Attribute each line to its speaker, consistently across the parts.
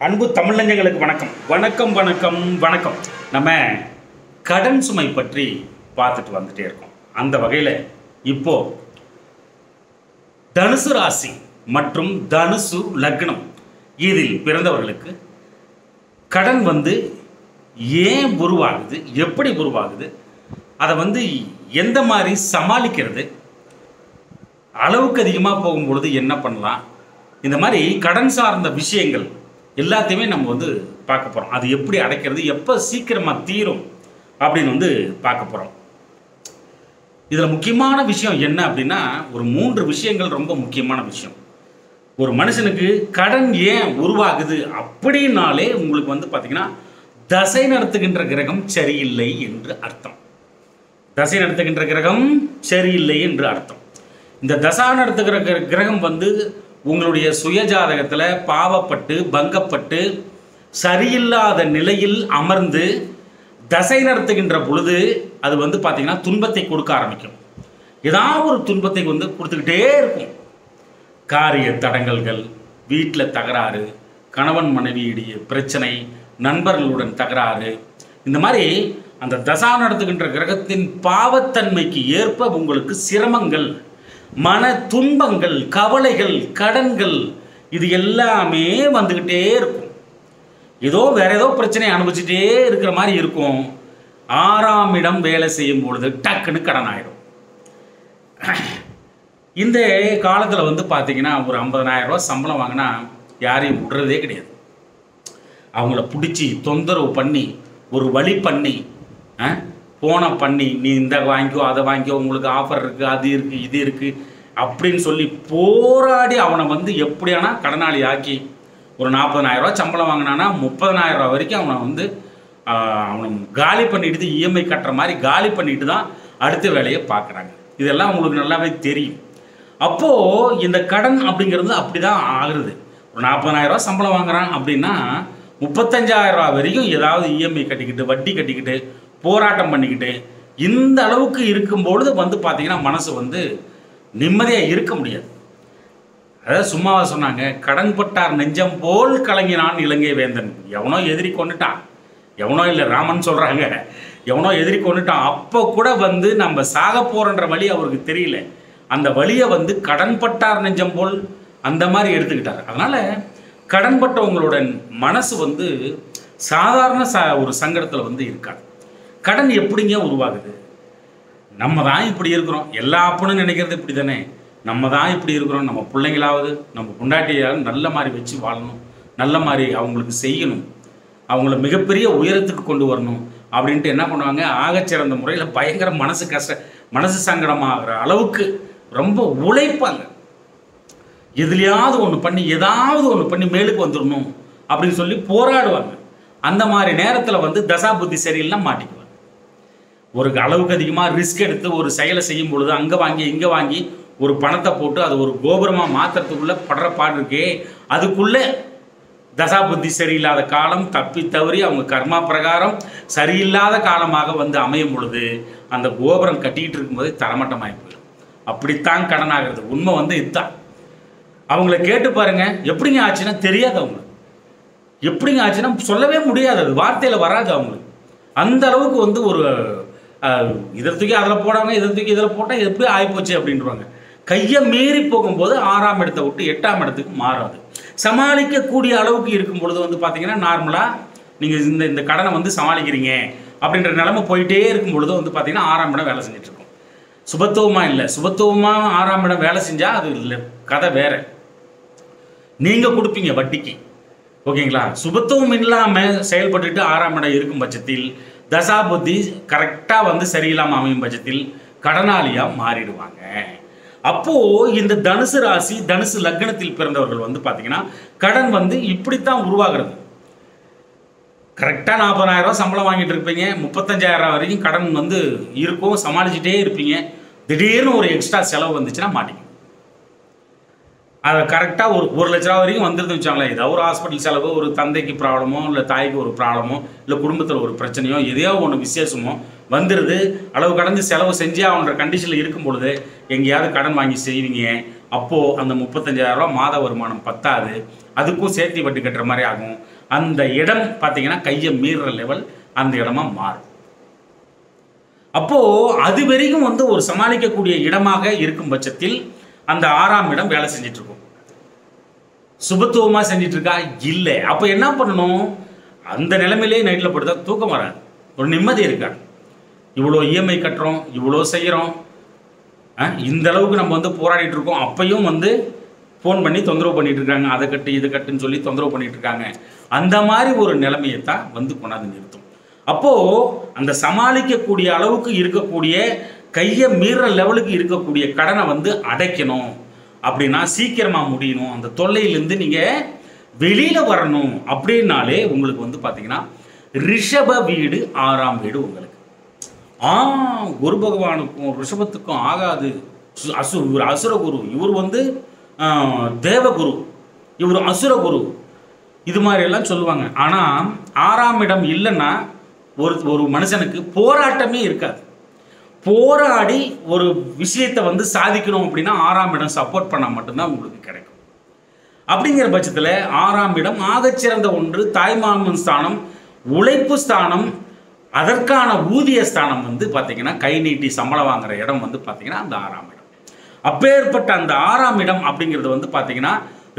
Speaker 1: அன்பு தமிழஞ்சங்களுக்கு வணக்கம் வணக்கம் வணக்கம் வணக்கம். நம்ம கடன் சுமை பற்றி பார்த்துட்டு வந்துட்டே இருக்கோம். அந்த வகையில் இப்போ தனுசு ராசி மற்றும் தனுசு லக்னம் இதில் பிறந்தவர்களுக்கு கடன் ஏன் உருவாகுது, எப்படி உருவாகுது, அதை எந்த மாதிரி சமாளிக்கிறது, அளவுக்கு அதிகமாக போகும்பொழுது என்ன பண்ணலாம், இந்த மாதிரி கடன் சார்ந்த விஷயங்கள் எல்லாத்தையுமே நம்ம பார்க்க போகிறோம். அது எப்படி அடைக்கிறது, எப்போ சீக்கிரமாக தீரும் அப்படின்னு பார்க்க போகிறோம். இதில் முக்கியமான விஷயம் என்ன அப்படின்னா, ஒரு 3 விஷயங்கள் ரொம்ப முக்கியமான விஷயம். ஒரு மனுஷனுக்கு கடன் ஏன் உருவாகுது அப்படின்னாலே உங்களுக்கு பார்த்தீங்கன்னா தசை நடத்துகின்ற கிரகம் சரியில்லை என்று அர்த்தம். தசை நடத்துகின்ற கிரகம் சரியில்லை என்று அர்த்தம். இந்த தசா நடத்துகிற கிரகம் உங்களுடைய சுயஜாதகத்தில் பாவப்பட்டு பங்கப்பட்டு சரியில்லாத நிலையில் அமர்ந்து தசை நடத்துகின்ற பொழுது அது பார்த்தீங்கன்னா துன்பத்தை கொடுக்க ஆரம்பிக்கும். ஏதாவது ஒரு துன்பத்தை கொடுத்துக்கிட்டே இருக்கும். காரிய தடங்கல்கள், வீட்டில் தகராறு, கணவன் மனைவியுடைய பிரச்சனை, நண்பர்களுடன் தகராறு, இந்த மாதிரி அந்த தசா நடத்துகின்ற கிரகத்தின் பாவத்தன்மைக்கு ஏற்ப உங்களுக்கு சிரமங்கள், மன துன்பங்கள், கவலைகள், கடன்கள், இது எல்லாமே வந்துக்கிட்டே இருக்கும். வேற ஏதோ பிரச்சனையை அனுபவிச்சுட்டே இருக்கிற மாதிரி இருக்கும். 6ஆம் இடம் வேலை செய்யும் பொழுது டக்குன்னு கடன் ஆயிடும். இந்த காலத்தில் பார்த்தீங்கன்னா ஒரு 50,000 ரூபா சம்பளம் வாங்கினா யாரையும் விடுறதே கிடையாது. அவங்கள பிடிச்சி தொந்தரவு பண்ணி ஒரு வழி பண்ணி போனை பண்ணி நீ இந்த வாங்கிக்கோ அதை வாங்கிக்கோ, உங்களுக்கு ஆஃபர் இருக்குது, அது இருக்குது, இது இருக்குது அப்படின்னு சொல்லி போராடி அவனை எப்படியானா கடனாளி ஆக்கி ஒரு 40,000 ரூபா சம்பளம் வாங்கினானா 30,000 ரூபா வரைக்கும் அவனை காலி பண்ணிட்டு இஎம்ஐ கட்டுற மாதிரி காலி பண்ணிட்டு தான் அடுத்த வேலையை பார்க்குறாங்க. இதெல்லாம் உங்களுக்கு நல்லாவே தெரியும். அப்போது இந்த கடன் அப்படிங்கிறது அப்படி தான் ஆகுறது. ஒரு 40,000 ரூபா சம்பளம் வாங்குறான் அப்படின்னா 35,000 ரூபா வரைக்கும் ஏதாவது இஎம்ஐ கட்டிக்கிட்டு வட்டி கட்டிக்கிட்டு போராட்டம் பண்ணிக்கிட்டு இந்த அளவுக்கு இருக்கும்பொழுது பார்த்தீங்கன்னா மனசு நிம்மதியாக இருக்க முடியாது. அதாவது சும்மாவா சொன்னாங்க, கடன் பட்டார் நெஞ்சம் போல் கலங்கினான் இலங்கை வேந்தன். எவனோ எதிரி கொண்டுட்டான், எவனோ இல்லை ராமன் சொல்கிறாங்க, எவனோ எதிரி கொண்டுட்டான். அப்போ கூட நம்ம சாக போகிறன்ற வழி அவருக்கு தெரியல. அந்த வழியை கடன் பட்டார் நெஞ்சம் போல் அந்த மாதிரி எடுத்துக்கிட்டார். அதனால் கடன் பட்டவங்களோட மனசு சாதாரண ஒரு சங்கடத்தில் இருக்காது. கடன் எப்படிங்க உருவாகுது? நம்ம தான் இப்படி இருக்கிறோம். எல்லா அப்பனும் நினைக்கிறது இப்படி தானே, நம்ம தான் இப்படி இருக்கிறோம். நம்ம பிள்ளைங்களாவது நம்ம பொண்டாட்டியாவது நல்ல மாதிரி வச்சு வாழணும், நல்ல மாதிரி அவங்களுக்கு செய்யணும், அவங்கள மிகப்பெரிய உயரத்துக்கு கொண்டு வரணும் அப்படின்ட்டு என்ன பண்ணுவாங்க, ஆகச்சிறந்த முறையில் பயங்கர மனசு சங்கடமாகிற அளவுக்கு ரொம்ப உழைப்பாங்க. எதுலையாவது ஒன்று பண்ணி ஏதாவது ஒன்று பண்ணி மேலுக்கு வந்துடணும் அப்படின்னு சொல்லி போராடுவாங்க. அந்த மாதிரி நேரத்தில் தசா புத்தி சரியில்லைன்னா மாட்டிக்குவாங்க. ஒரு அளவுக்கு அதிகமாக ரிஸ்க் எடுத்து ஒரு செயலை செய்யும் பொழுது அங்கே வாங்கி இங்கே வாங்கி ஒரு பணத்தை போட்டு அது ஒரு கோபுரமாக மாற்றுறதுக்குள்ளே படுற பாடு இருக்கே, அதுக்குள்ளே தசா புத்தி சரியில்லாத காலம் தப்பி தவறி அவங்க கர்மா பிரகாரம் சரியில்லாத காலமாக அமையும் பொழுது அந்த கோபுரம் கட்டிக்கிட்டு இருக்கும்போதே தரமட்டமாகி போயிடும். அப்படித்தான் கடன் ஆகிறது. உண்மை இதுதான். அவங்கள கேட்டு பாருங்க, எப்படிங்க ஆச்சுன்னா தெரியாது. அவங்களுக்கு எப்படிங்க ஆச்சுன்னா சொல்லவே முடியாது, அது வார்த்தையில் வராது அவங்களுக்கு. அந்த அளவுக்கு ஒரு இதை தூக்கி அதில் போடாங்க, இதை தூக்கி இதில் போட்டால் எப்படி ஆகிப்போச்சு அப்படின்றாங்க. கையை மீறி போகும்போது 6ஆம் இடத்தை விட்டு 8ஆம் இடத்துக்கு மாறாது. சமாளிக்கக்கூடிய அளவுக்கு இருக்கும் பொழுது பார்த்தீங்கன்னா நார்மலாக நீங்கள் இந்த கடனை சமாளிக்கிறீங்க அப்படின்ற நிலைமை போயிட்டே இருக்கும் பொழுது பார்த்தீங்கன்னா 6ஆம் இடம் வேலை செஞ்சிட்ருக்கோம். சுபத்துவமாக இல்லை, சுபத்துவமாக 6ஆம் இடம் வேலை செஞ்சால் அது இல்லை, கதை வேறு. நீங்கள் கொடுப்பீங்க வட்டிக்கு, ஓகேங்களா? சுபத்துவம் இல்லாமல் செயல்பட்டுட்டு 6ஆம் இடம் இருக்கும் பட்சத்தில் தசா புத்தி கரெக்டாக சரியில்லாமல் அமையும் பட்சத்தில் கடனாளியாக மாறிடுவாங்க. அப்போது இந்த தனுசு ராசி தனுசு லக்னத்தில் பிறந்தவர்கள் பார்த்தீங்கன்னா கடன் இப்படித்தான் உருவாகிறது. கரெக்டாக 40,000 ரூபா சம்பளம் வாங்கிட்டு இருப்பீங்க, 35,000 ரூபா வரைக்கும் கடன் இருக்கும், சமாளிச்சுட்டே இருப்பீங்க. திடீர்னு ஒரு எக்ஸ்ட்ரா செலவு வந்துச்சுன்னா மாட்டிக்கும். அதை கரெக்டாக ஒரு 1,00,000 ரூபா வரைக்கும் வந்துருந்து வச்சாங்களேன். ஏதாவது ஒரு ஹாஸ்பிட்டல் செலவு, ஒரு தந்தைக்கு ப்ராப்ளமோ இல்லை தாய்க்கு ஒரு ப்ராப்ளமோ இல்லை குடும்பத்தில் ஒரு பிரச்சனையோ எதையோ ஒன்று விசேஷமோ வந்துடுது. அளவு கடந்து செலவு செஞ்சே அவங்களோட கண்டிஷனில் இருக்கும் பொழுது எங்கேயாவது கடன் வாங்கி செய்வீங்க. அப்போது அந்த 35,000 ரூபா மாத வருமானம் பத்தாது. அதுக்கும் சேர்த்து வட்டி கட்டுற மாதிரி ஆகும். அந்த இடம் பார்த்தீங்கன்னா கையை மீறுற லெவல் அந்த இடமா மாறும். அப்போது அது வரைக்கும் வந்து ஒரு சமாளிக்கக்கூடிய இடமாக இருக்கும் பட்சத்தில் அந்த 6ஆம் இடம் வேலை செஞ்சிட்ருக்கும். சுபத்துவமாக செஞ்சிட்ருக்கா இல்லை. அப்போ என்ன பண்ணணும், அந்த நிலைமையிலே நைட்டில் படுத்தா தூக்கம் வராது, ஒரு நிம்மதி இருக்காது. இவ்வளோ இஎம்ஐ கட்டுறோம், இவ்வளோ செய்கிறோம், இந்த அளவுக்கு நம்ம வந்து போராடிட்டு இருக்கோம், அப்பையும் வந்து ஃபோன் பண்ணி தொந்தரவு பண்ணிட்டு இருக்காங்க, அதை கட்டு இது கட்டுன்னு சொல்லி தொந்தரவு பண்ணிட்டு இருக்காங்க. அந்த மாதிரி ஒரு நிலைமையை தான் வந்து கொண்டாந்து நிறுத்தும். அப்போது அந்த சமாளிக்கக்கூடிய அளவுக்கு இருக்கக்கூடிய கையை மீற லெவலுக்கு இருக்கக்கூடிய கடனை வந்து அடைக்கணும் அப்படின்னா சீக்கிரமாக முடியணும், அந்த தொல்லையிலேருந்து நீங்கள் வெளியில் வரணும் அப்படின்னாலே உங்களுக்கு வந்து பார்த்தீங்கன்னா ரிஷப வீடு 6ஆம் வீடு உங்களுக்கு. குரு பகவானுக்கும் ரிஷபத்துக்கும் ஆகாது, இவர் அசுரகுரு, இவர் வந்து தேவகுரு, இவர் அசுரகுரு, இது மாதிரி எல்லாம் சொல்லுவாங்க. ஆனால் 6ஆம் இடம் இல்லைன்னா ஒரு மனுஷனுக்கு போராட்டமே இருக்காது. போராடி ஒரு விஷயத்தை வந்து சாதிக்கணும் அப்படின்னா 6ஆம் இடம் சப்போர்ட் பண்ணால் மட்டும்தான் உங்களுக்கு கிடைக்கும். அப்படிங்கிற பட்சத்தில் 6ஆம் இடம் ஆகச்சிறந்த ஒன்று, தாய்மாமன் ஸ்தானம், உழைப்பு ஸ்தானம், அதற்கான ஊதிய ஸ்தானம் வந்து பார்த்தீங்கன்னா கை நீட்டி சம்பளம் வாங்குற இடம் வந்து பார்த்தீங்கன்னா அந்த 6ஆம் இடம். அப்பேற்பட்ட அந்த 6ஆம் இடம் அப்படிங்கிறது வந்து பார்த்தீங்கன்னா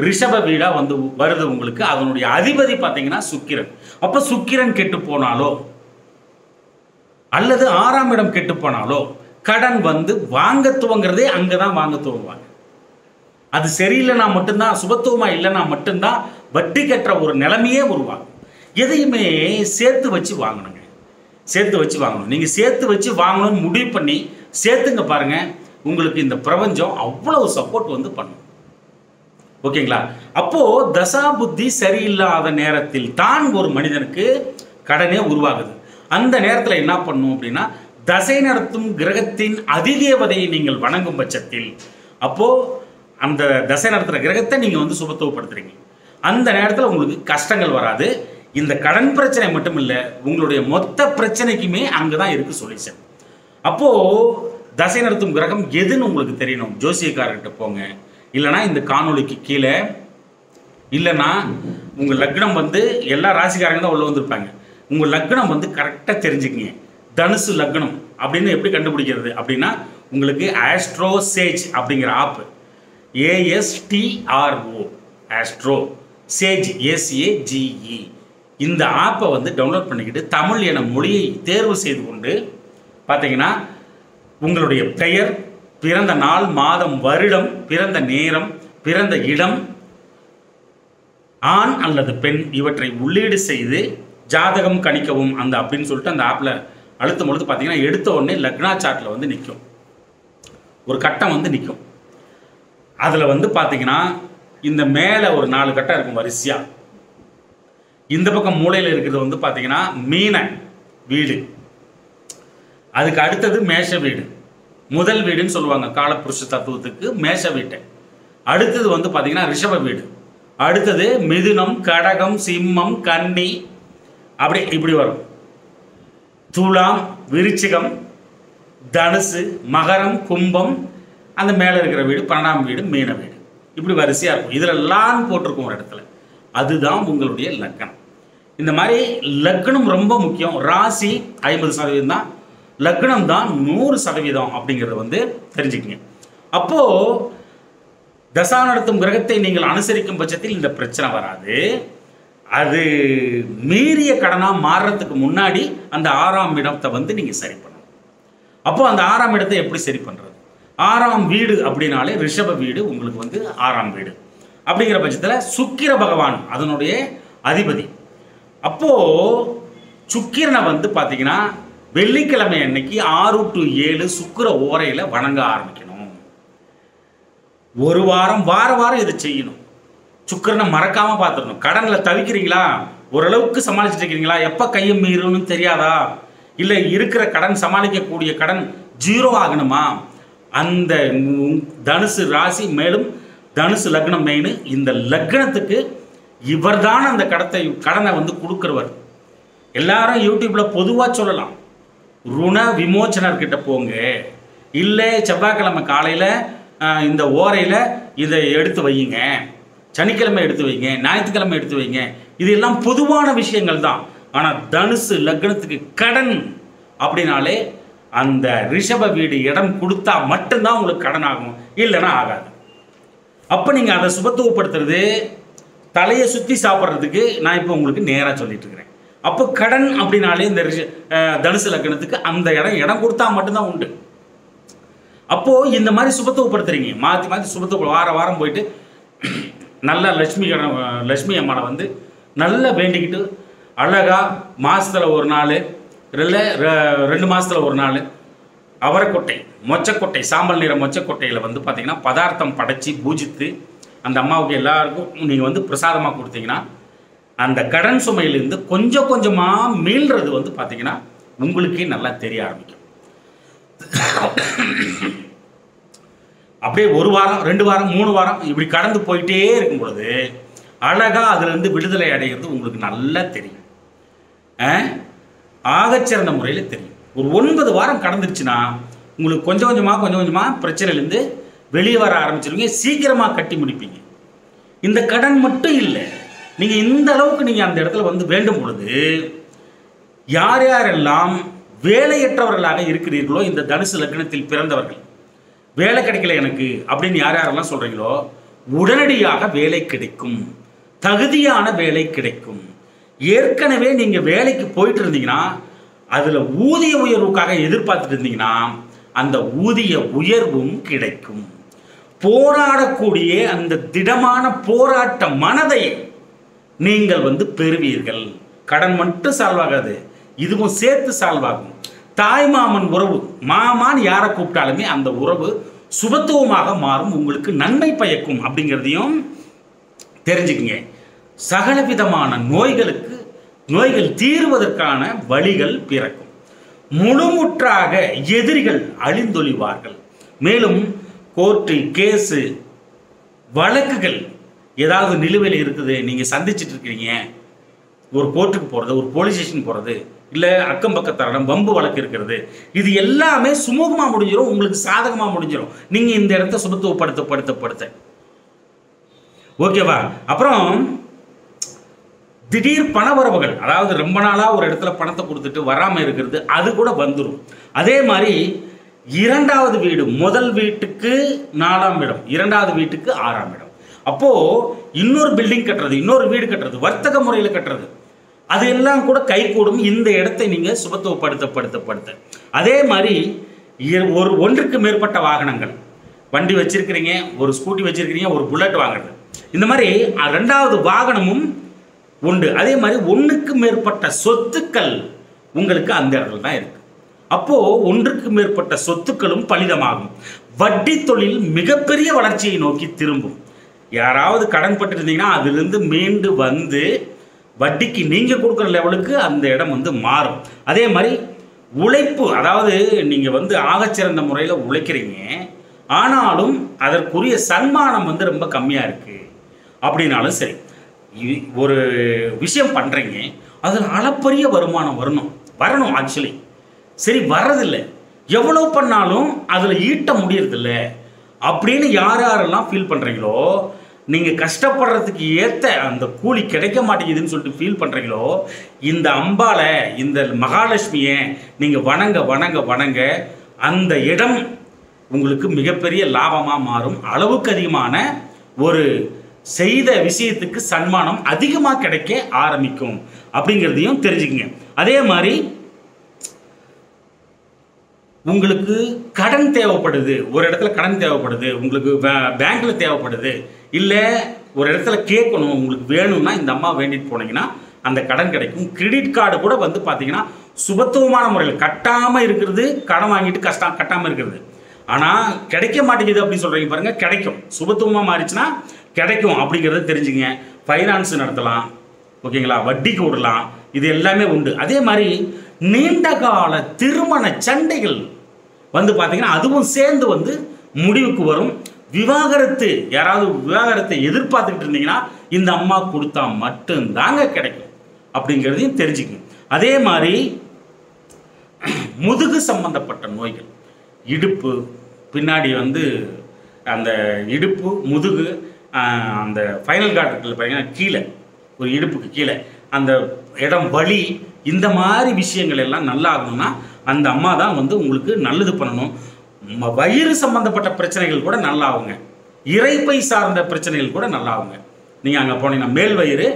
Speaker 1: ரிஷப வீடாக வந்து வருது உங்களுக்கு. அதனுடைய அதிபதி பார்த்தீங்கன்னா சுக்கிரன். அப்போ சுக்கிரன் கெட்டு போனாலோ அல்லது 6ஆம் இடம் கெட்டு போனாலோ கடன் வந்து வாங்க துவங்கிறதே அங்கே தான் வாங்க துவங்குவாங்க. அது சரியில்லைனா மட்டும்தான், சுபத்துவமாக இல்லைன்னா மட்டும்தான் வட்டி கட்டுற ஒரு நிலைமையே உருவாகும். எதையுமே சேர்த்து வச்சு வாங்கணுங்க, சேர்த்து வச்சு வாங்கணும். நீங்கள் சேர்த்து வச்சு வாங்கணும்னு முடிவு பண்ணி சேர்த்துங்க பாருங்க, உங்களுக்கு இந்த பிரபஞ்சம் அவ்வளவு சப்போர்ட் வந்து பண்ணும். ஓகேங்களா? அப்போ தசா புத்தி சரியில்லாத நேரத்தில் தான் ஒரு மனிதனுக்கு கடனே உருவாகுது. அந்த நேரத்தில் என்ன பண்ணும் அப்படின்னா தசை நடத்தும் கிரகத்தின் அதிதேவதையை நீங்கள் வணங்கும் பட்சத்தில் அப்போ அந்த தசை நடத்துகிற கிரகத்தை நீங்கள் வந்து சுபத்துவப்படுத்துறீங்க. அந்த நேரத்தில் உங்களுக்கு கஷ்டங்கள் வராது. இந்த கடன் பிரச்சனை மட்டும் இல்லை, உங்களுடைய மொத்த பிரச்சனைக்குமே அங்கே தான் இருக்குது சொல்யூஷன். அப்போது தசை நடத்தும் கிரகம் எதுன்னு உங்களுக்கு தெரியணும், ஜோசியக்காரர்கிட்ட போங்க. இல்லைனா இந்த காணொலிக்கு கீழே, இல்லைன்னா உங்கள் லக்னம் வந்து எல்லா ராசிக்காரங்க தான் உள்ள வந்திருப்பாங்க, உங்கள் லக்னம் வந்து கரெக்டாக தெரிஞ்சுக்கிங்க. தனுசு லக்னம் அப்படின்னு எப்படி கண்டுபிடிக்கிறது அப்படின்னா உங்களுக்கு ஆஸ்ட்ரோ சேஜ் அப்படிங்கிற app, ASTRO AstroSage SAGE, இந்த ஆப்பை வந்து டவுன்லோட் பண்ணிக்கிட்டு தமிழ் என மொழியை தேர்வு செய்து கொண்டு பார்த்தீங்கன்னா உங்களுடைய பெயர், பிறந்த நாள், மாதம், வருடம், பிறந்த நேரம், பிறந்த இடம், ஆண் அல்லது பெண் இவற்றை உள்ளீடு செய்து ஜாதகம் கணிக்கவும் அந்த அப்படின்னு சொல்லிட்டு அந்த ஆப்பில் அழுத்தும் பொழுது பார்த்தீங்கன்னா எடுத்த உடனே லக்னா சார்ட்டில் வந்து நிற்கும், ஒரு கட்டம் வந்து நிற்கும். அதில் வந்து பார்த்தீங்கன்னா இந்த மேலே ஒரு 4 கட்டம் இருக்கும் வரிசையாக. இந்த பக்கம் மூலையில் இருக்கிறது வந்து பார்த்தீங்கன்னா மீன வீடு, அதுக்கு அடுத்தது மேஷ வீடு, முதல் வீடுன்னு சொல்லுவாங்க காலப்புருஷ தத்துவத்துக்கு மேஷ வீட்டை. அடுத்தது வந்து பார்த்தீங்கன்னா ரிஷப வீடு, அடுத்தது மிதுனம், கடகம், சிம்மம், கன்னி, அப்படி இப்படி வரும். துலாம், விருச்சிகம், தனுசு, மகரம், கும்பம், அந்த மேலே இருக்கிற வீடு 12ஆம் வீடு மீன வீடு, இப்படி வரிசையாக இருக்கும். இதில் லான் போட்டிருக்கும் ஒரு இடத்துல, அதுதான் உங்களுடைய லக்னம். இந்த மாதிரி லக்னம் ரொம்ப முக்கியம். ராசி 50% தான், லக்னம் தான் 100% அப்படிங்கிறத வந்து தெரிஞ்சுக்கங்க. அப்போது தசா நடத்தும் கிரகத்தை நீங்கள் அனுசரிக்கும் பட்சத்தில் இந்த பிரச்சனை வராது. அது மீறிய கடனாக மாறுறதுக்கு முன்னாடி அந்த 6ஆம் இடத்தை வந்து நீங்கள் சரி பண்ணணும். அப்போது அந்த 6ஆம் இடத்தை எப்படி சரி பண்ணுறது? 6ஆம் வீடு அப்படின்னாலே ரிஷப வீடு உங்களுக்கு வந்து 6ஆம் வீடு. அப்படிங்கிற பட்சத்தில் சுக்கிர பகவான் அதனுடைய அதிபதி. அப்போது சுக்கிரனை வந்து பார்த்தீங்கன்னா வெள்ளிக்கிழமை அன்னைக்கு 6 to 7 சுக்கிர ஓரையில் வணங்க ஆரம்பிக்கணும். ஒரு வாரம் வாரம் இதை செய்யணும். சுக்கிரனை மறக்காமல் பார்த்துடணும். கடனில் தவிக்கிறீங்களா, ஓரளவுக்கு சமாளிச்சுட்டு இருக்கிறீங்களா, எப்போ கையை மீறணும்னு தெரியாதா, இல்லை இருக்கிற கடன் சமாளிக்கக்கூடிய கடன் 0 ஆகணுமா, அந்த தனுசு ராசி மேலும் தனுசு லக்னம் மெயின், இந்த லக்னத்துக்கு இவர்தான் அந்த கடனை வந்து கொடுக்குறவர். எல்லாரும் யூடியூப்பில் பொதுவாக சொல்லலாம், ருண விமோச்சனர்கிட்ட போங்க, இல்லை செவ்வாய்க்கிழமை காலையில் இந்த ஓரையில் இதை எடுத்து வையுங்க, சனிக்கிழமை எடுத்து வைங்க, ஞாயிற்றுக்கிழமை எடுத்து வைங்க. இது எல்லாம் பொதுவான விஷயங்கள் தான். ஆனால் தனுசு லக்னத்துக்கு கடன் அப்படின்னாலே அந்த ரிஷப வீடு இடம் கொடுத்தா மட்டும்தான் உங்களுக்கு கடன் ஆகும், இல்லைன்னா ஆகாது. அப்போ நீங்கள் அதை சுபத்துவப்படுத்துறது தலையை சுற்றி சாப்பிட்றதுக்கு நான் இப்போ உங்களுக்கு நேராக சொல்லிட்டு இருக்கிறேன். அப்போ கடன் அப்படின்னாலே இந்த தனுசு லக்னத்துக்கு அந்த இடம் கொடுத்தா மட்டும்தான் உண்டு. அப்போது இந்த மாதிரி சுபத்துவப்படுத்துறீங்க, மாற்றி மாற்றி சுபத்துவ வாரம் போயிட்டு நல்லா லட்சுமி அம்மாவை வந்து நல்லா வேண்டிக்கிட்டு அழகாக மாதத்தில் ஒரு நாள் இல்லை 2 மாதத்தில் ஒரு நாள் அவரைக்கொட்டை மொச்சக்கொட்டை சாம்பல் நிற மொச்சக்கொட்டையில் வந்து பார்த்திங்கன்னா பதார்த்தம் படைச்சி பூஜித்து அந்த அம்மாவுக்கு எல்லாருக்கும் நீங்கள் வந்து பிரசாதமாக கொடுத்தீங்கன்னா அந்த கடன் சுமையிலேருந்து கொஞ்சம் கொஞ்சமாக மீள்றது வந்து பார்த்திங்கன்னா உங்களுக்கே நல்லா தெரிய ஆரம்பிக்கும். அப்படியே 1 வாரம் 2 வாரம் 3 வாரம் இப்படி கடந்து போயிட்டே இருக்கும் பொழுது அழகாக அதுலேருந்து விடுதலை அடைகிறது உங்களுக்கு நல்லா தெரியும், ஆகச்சிறந்த முறையில் தெரியும். ஒரு 9 வாரம் கடந்துருச்சுன்னா உங்களுக்கு கொஞ்சம் கொஞ்சமாக பிரச்சனையிலேருந்து வெளியே வர ஆரம்பிச்சிருவீங்க, சீக்கிரமாக கட்டி முடிப்பீங்க. இந்த கடன் மட்டும் இல்லை, நீங்கள் இந்த அளவுக்கு நீங்கள் அந்த இடத்துல வந்து வேண்டும் பொழுது யார் யாரெல்லாம் வேலையற்றவர்களாக இருக்கிறீர்களோ, இந்த தனுசு லக்னத்தில் பிறந்தவர்கள் வேலை கிடைக்கல எனக்கு அப்படின்னு யார் யாரெல்லாம் சொல்கிறீங்களோ உடனடியாக வேலை கிடைக்கும், தகுதியான வேலை கிடைக்கும். ஏற்கனவே நீங்கள் வேலைக்கு போயிட்டு இருந்தீங்கன்னா அதில் ஊதிய உயர்வுக்காக எதிர்பார்த்துட்டு இருந்தீங்கன்னா அந்த ஊதிய உயர்வும் கிடைக்கும். போராடக்கூடிய அந்த திடமான போராட்ட மனதை நீங்கள் வந்து பெறுவீர்கள். கடன் மட்டும் சால்வ் ஆகாது, இதுவும் சேர்த்து சால்வ் ஆகும். தாய்மாமன் உறவு, மாமான்னு யாரை கூப்பிட்டாலுமே அந்த உறவு சுபத்துவமாக மாறும், உங்களுக்கு நன்மை பயக்கும் அப்படிங்கிறதையும் தெரிஞ்சுக்குங்க. சகல விதமான நோய்கள் தீர்வதற்கான வழிகள் பிறக்கும். முழுமுற்றாக எதிரிகள் அழிந்தொழிவார்கள். மேலும் கோர்ட்டு கேஸு வழக்குகள் ஏதாவது நிலுவையில் இருக்குது, நீங்கள் சந்திச்சுட்டு இருக்கிறீங்க, ஒரு கோர்ட்டுக்கு போகிறது, ஒரு போலீஸ் ஸ்டேஷன் போகிறது, இல்லை அக்கம் பக்கத்தாரிடம் வம்பு வழக்கு இருக்கிறது, இது எல்லாமே சுமூகமாக முடிஞ்சிடும், உங்களுக்கு சாதகமாக முடிஞ்சிடும் நீங்கள் இந்த இடத்த சுபத்துவப்படுத்த. ஓகேவா? அப்புறம் திடீர் பணவரவுகள், அதாவது ரொம்ப நாளாக ஒரு இடத்துல பணத்தை கொடுத்துட்டு வராமல் இருக்கிறது, அது கூட வந்துடும். அதே மாதிரி 2வது வீடு, முதல் வீட்டுக்கு 4ஆம் இடம், 2வது வீட்டுக்கு 6ஆம் இடம். அப்போது இன்னொரு பில்டிங் கட்டுறது, இன்னொரு வீடு கட்டுறது, வர்த்தக முறையில் கட்டுறது, அது எல்லாம் கூட கைகூடும் இந்த இடத்தை நீங்கள் சுபத்துவப்படுத்த. அதே மாதிரி ஒன்றுக்கு மேற்பட்ட வாகனங்கள், வண்டி வச்சிருக்கிறீங்க, ஒரு ஸ்கூட்டி வச்சிருக்கிறீங்க, ஒரு புல்லட் வாங்குறது, இந்த மாதிரி 2வது வாகனமும் உண்டு. அதே மாதிரி 1க்கு மேற்பட்ட சொத்துக்கள் உங்களுக்கு அந்த இடத்துல தான் இருக்கு. அப்போ 1க்கு மேற்பட்ட சொத்துக்களும் பலிதமாகும். வட்டி தொழில் மிகப்பெரிய வளர்ச்சியை நோக்கி திரும்பும். யாராவது கடன் பட்டு இருந்தீங்கன்னா அதிலிருந்து மீண்டு வந்து வட்டிக்கு நீங்கள் கொடுக்குற லெவலுக்கு அந்த இடம் வந்து மாறும். அதே மாதிரி உழைப்பு, அதாவது நீங்கள் வந்து ஆகச்சிறந்த முறையில் உழைக்கிறீங்க, ஆனாலும் அதற்குரிய சன்மானம் வந்து ரொம்ப கம்மியாக இருக்குது அப்படின்னாலும் சரி, ஒரு விஷயம் பண்ணுறீங்க, அதில் அளப்பரிய வருமானம் வரணும் ஆக்சுவலி, சரி வர்றதில்லை, எவ்வளோ பண்ணாலும் அதில் ஈட்ட முடியறதில்ல அப்படின்னு யாரெல்லாம் ஃபீல் பண்ணுறீங்களோ, நீங்கள் கஷ்டப்படுறதுக்கு ஏற்ற அந்த கூலி கிடைக்க மாட்டேங்குதுன்னு சொல்லிட்டு ஃபீல் பண்ணுறீங்களோ, இந்த அம்பாலை, இந்த மகாலட்சுமியை நீங்கள் வணங்க அந்த இடம் உங்களுக்கு மிகப்பெரிய லாபமாக மாறும். அளவுக்கு அதிகமான ஒரு செய்த விஷயத்துக்கு சன்மானம் அதிகமாக கிடைக்க ஆரம்பிக்கும் அப்படிங்கிறதையும் தெரிஞ்சுக்கங்க. அதே மாதிரி உங்களுக்கு கடன் தேவைப்படுது, ஒரு இடத்துல கடன் தேவைப்படுது, உங்களுக்கு பேங்க்ல தேவைப்படுது, இல்லை ஒரு இடத்துல கேட்கணும், உங்களுக்கு வேணும்னா இந்த அம்மா வேண்டிட்டு போனீங்கன்னா அந்த கடன் கிடைக்கும். கிரெடிட் கார்டு கூட வந்து பார்த்தீங்கன்னா சுபத்துவமான முறையில் கட்டாமல் இருக்கிறது, கடன் வாங்கிட்டு கட்டாமல் இருக்கிறது, ஆனால் கிடைக்க மாட்டேங்குது அப்படின்னு சொல்கிறீங்க பாருங்கள், கிடைக்கும். சுபத்துவமாக மாறிச்சுன்னா கிடைக்கும் அப்படிங்கிறத தெரிஞ்சுங்க. ஃபைனான்ஸ் நடத்தலாம், ஓகேங்களா, வட்டிக்கு விடலாம், இது எல்லாமே உண்டு. அதே மாதிரி நீண்ட கால திருமண சண்டைகள் வந்து பார்த்தீங்கன்னா அதுவும் சேர்ந்து வந்து முடிவுக்கு வரும். விவாகரத்து, யாராவது விவாகரத்தை எதிர்பார்த்துக்கிட்டு இருந்தீங்கன்னா இந்த அம்மா கொடுத்தா மட்டும்தாங்க கிடைக்கும் அப்படிங்கிறதையும் தெரிஞ்சுக்கணும். அதே மாதிரி முதுகு சம்பந்தப்பட்ட நோய்கள், இடுப்பு பின்னாடி வந்து அந்த இடுப்பு முதுகு அந்த ஃபைனல் கார்டத்தில் பார்த்தீங்கன்னா கீழே ஒரு இடுப்புக்கு கீழே அந்த இடம் வலி, இந்த மாதிரி விஷயங்கள் எல்லாம் நல்லா ஆகணும்னா அந்த அம்மா தான் வந்து உங்களுக்கு நல்லது பண்ணணும். வயிறு சம்பந்தப்பட்ட பிரச்சனைகள் கூட நல்லா ஆகுங்க, இறைப்பை சார்ந்த பிரச்சனைகள் கூட நல்லா ஆகுங்க. நீங்கள் அங்கே போனீங்கன்னா மேல் வயிறு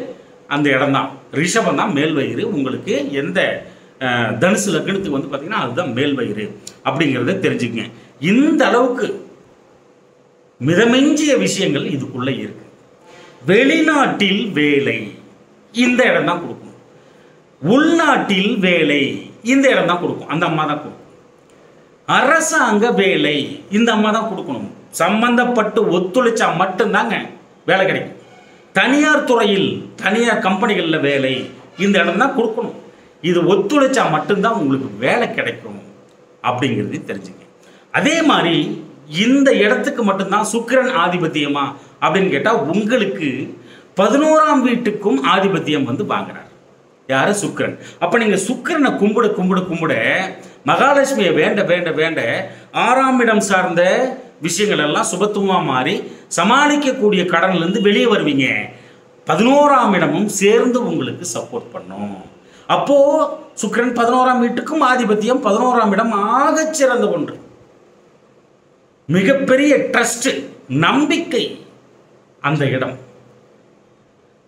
Speaker 1: அந்த இடம் தான், ரிஷபம் தான் மேல் வயிறு. உங்களுக்கு எந்த தனுசு லக்னத்துக்கு வந்து பார்த்தீங்கன்னா அதுதான் மேல் வயிறு அப்படிங்கிறத தெரிஞ்சுக்கங்க. இந்த அளவுக்கு மிதமெஞ்சிய விஷயங்கள் இதுக்குள்ள இருக்கு. வெளிநாட்டில் வேலை இந்த இடம் தான் கொடுக்கும், உள்நாட்டில் வேலை இந்த இடம் தான் கொடுக்கும், அந்த அம்மா தான் கொடுக்கும். அரசாங்க வேலை இந்த அம்மா தான் கொடுக்கணும். சம்பந்தப்பட்டு ஒத்துழைச்சா மட்டும்தாங்க வேலை கிடைக்கும். தனியார் துறையில் தனியார் கம்பெனிகளில் வேலை இந்த இடம் தான் கொடுக்கணும். இது ஒத்துழைச்சா மட்டும்தான் உங்களுக்கு வேலை கிடைக்கும் அப்படிங்கிறது தெரிஞ்சுங்க. அதே மாதிரி இந்த இடத்துக்கு மட்டும்தான் சுக்கிரன் ஆதிபத்தியமா அப்படின்னு கேட்டால் உங்களுக்கு 11ஆம் வீட்டுக்கும் ஆதிபத்தியம் வந்து வாங்குறார். யாரு? சுக்கிரன். அப்போ நீங்கள் சுக்கிரனை கும்பிட கும்பிட கும்பிட மகாலட்சுமியை வேண்ட வேண்ட வேண்ட 6ஆம் இடம் சார்ந்த விஷயங்கள் எல்லாம் சுபத்துவமாக மாறி சமாளிக்கக்கூடிய கடன்லேருந்து வெளியே வருவீங்க. 11ஆம் இடமும் சேர்ந்து உங்களுக்கு சப்போர்ட் பண்ணும். அப்போ சுக்கிரன் 11ஆம் வீட்டுக்கும் ஆதிபத்தியம், 11ஆம் இடம் ஆகச்சிறந்த ஒன்று. மிகப்பெரிய ட்ரஸ்ட், நம்பிக்கை அந்த இடம்.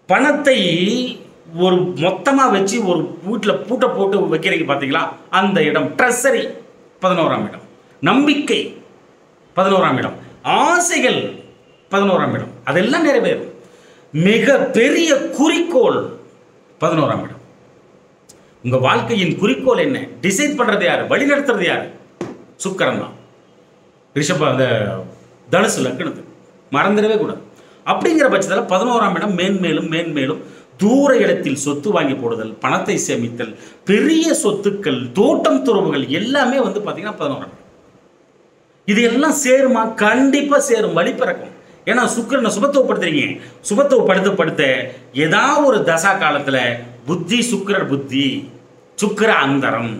Speaker 1: பணத்தை ஒரு மொத்தமாக வச்சு ஒரு வீட்டில் பூட்டை போட்டு வைக்கிறீங்க பார்த்தீங்களா, அந்த இடம் ட்ரெஸரி 11ஆம் இடம். நம்பிக்கை 11ஆம் இடம். ஆசைகள் 11ஆம் இடம், அதெல்லாம் நிறைவேறும். மிக பெரிய குறிக்கோள் 11ஆம் இடம். உங்கள் வாழ்க்கையின் குறிக்கோள் என்ன? டிசைட் பண்ணுறது யார்? வழிநடத்துறது யார்? சுக்கிரன் தான். ரிஷப அந்த தனுசு லக்னத்துக்கு மறந்துடவே கூடாது. அப்படிங்கிற பட்சத்தில் 11ஆம் இடம் மேன்மேலும் மேன்மேலும் தூர இடத்தில் சொத்து வாங்கி போடுதல், பணத்தை சேமித்தல், பெரிய சொத்துக்கள், தோட்டம் துறவுகள் எல்லாமே வந்து பார்த்தீங்கன்னா 11ஆம் இடம். இது எல்லாம் சேருமா? கண்டிப்பாக சேரும், வழி பிறக்கும். ஏன்னா சுக்கிரனை சுபத்துவப்படுத்துறீங்க. சுபத்துவப்படுத்த ஏதாவது ஒரு தசா காலத்தில் புத்தி சுக்கிரர் புத்தி, சுக்கிர அந்தரம்,